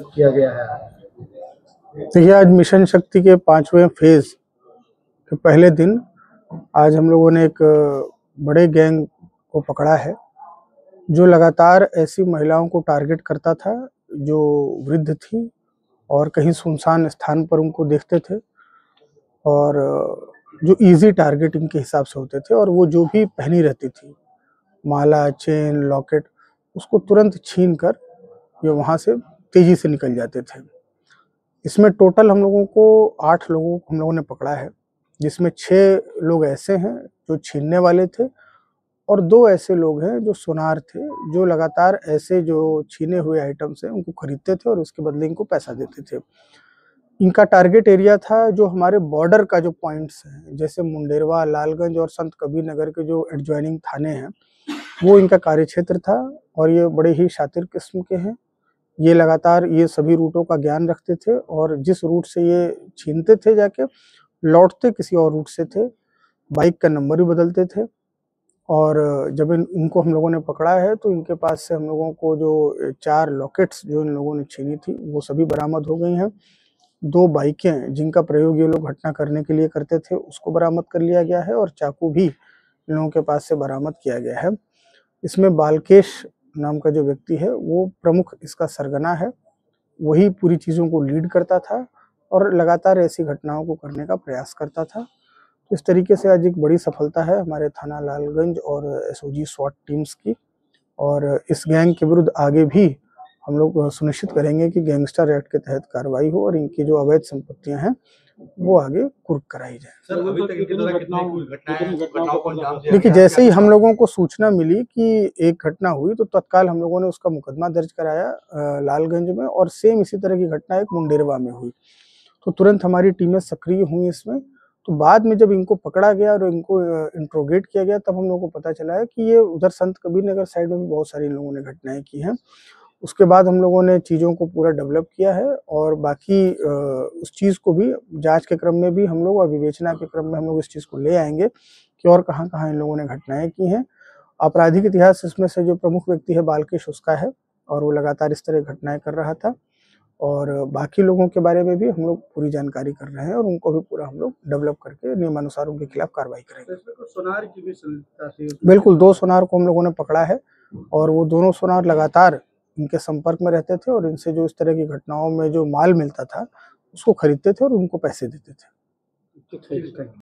किया गया है? देखिए, आज मिशन शक्ति के 5वें फेज के पहले दिन आज हम लोगों ने एक बड़े गैंग को पकड़ा है, जो लगातार ऐसी महिलाओं को टारगेट करता था जो वृद्ध थी और कहीं सुनसान स्थान पर उनको देखते थे और जो इजी टारगेट इनके हिसाब से होते थे, और वो जो भी पहनी रहती थी माला, चेन, लॉकेट, उसको तुरंत छीन कर ये वहाँ से तेजी से निकल जाते थे। इसमें टोटल हम लोगों को 8 लोगों को हम लोगों ने पकड़ा है, जिसमें 6 लोग ऐसे हैं जो छीनने वाले थे और 2 ऐसे लोग हैं जो सुनार थे, जो लगातार ऐसे जो छीने हुए आइटम्स हैं उनको खरीदते थे और उसके बदले इनको पैसा देते थे। इनका टारगेट एरिया था जो हमारे बॉर्डर का जो पॉइंट्स हैं, जैसे मुंडेरवा, लालगंज और संत कबीर नगर के जो एडजॉइनिंग थाने हैं, वो इनका कार्यक्षेत्र था और ये बड़े ही शातिर किस्म के हैं। ये लगातार ये सभी रूटों का ज्ञान रखते थे और जिस रूट से ये छीनते थे जाके, लौटते किसी और रूट से थे, बाइक का नंबर भी बदलते थे। और जब इनको हम लोगों ने पकड़ा है तो इनके पास से हम लोगों को जो 4 लॉकेट्स जो इन लोगों ने छीनी थी वो सभी बरामद हो गई हैं। 2 बाइकें जिनका प्रयोग ये लोग घटना करने के लिए करते थे उसको बरामद कर लिया गया है और चाकू भी इन लोगों के पास से बरामद किया गया है। इसमें बालकेश नाम का जो व्यक्ति है वो प्रमुख इसका सरगना है, वही पूरी चीज़ों को लीड करता था और लगातार ऐसी घटनाओं को करने का प्रयास करता था। तो इस तरीके से आज एक बड़ी सफलता है हमारे थाना लालगंज और एसओजी स्वाट टीम्स की, और इस गैंग के विरुद्ध आगे भी हम लोग सुनिश्चित करेंगे कि गैंगस्टर एक्ट के तहत कार्रवाई हो और इनकी जो अवैध संपत्तियां हैं वो आगे कुर्क कराई जाए। सर, अभी तक इनके द्वारा कितनी घटनाओं को अंजाम दिया? देखिए, जैसे ही हम लोगों को सूचना मिली कि एक घटना हुई तो तत्काल हम लोगों ने उसका मुकदमा दर्ज कराया लालगंज में, और सेम इसी तरह की घटना एक मुंडेरवा में हुई, तो तुरंत हमारी टीमें सक्रिय हुई इसमें। तो बाद में जब इनको पकड़ा गया और इनको इंट्रोगेट किया गया तब हम लोगों को पता चला है कि ये उधर संत कबीर नगर साइड में भी बहुत सारी इन लोगों ने घटनाएं की हैं। उसके बाद हम लोगों ने चीज़ों को पूरा डेवलप किया है और बाकी उस चीज़ को भी जांच के क्रम में भी हम लोग और विवेचना के क्रम में हम लोग इस चीज़ को ले आएंगे कि और कहाँ-कहाँ इन लोगों ने घटनाएं की हैं। आपराधिक इतिहास इसमें से जो प्रमुख व्यक्ति है बालकेश उसका है और वो लगातार इस तरह घटनाएं कर रहा था, और बाकी लोगों के बारे में भी हम लोग पूरी जानकारी कर रहे हैं और उनको भी पूरा हम लोग डेवलप करके नियमानुसार उनके खिलाफ कार्रवाई करेंगे। सोनार की भी संलिप्तता थी? बिल्कुल, 2 सोनार को हम लोगों ने पकड़ा है और वो दोनों सोनार लगातार इनके संपर्क में रहते थे और इनसे जो इस तरह की घटनाओं में जो माल मिलता था उसको खरीदते थे और उनको पैसे देते थे।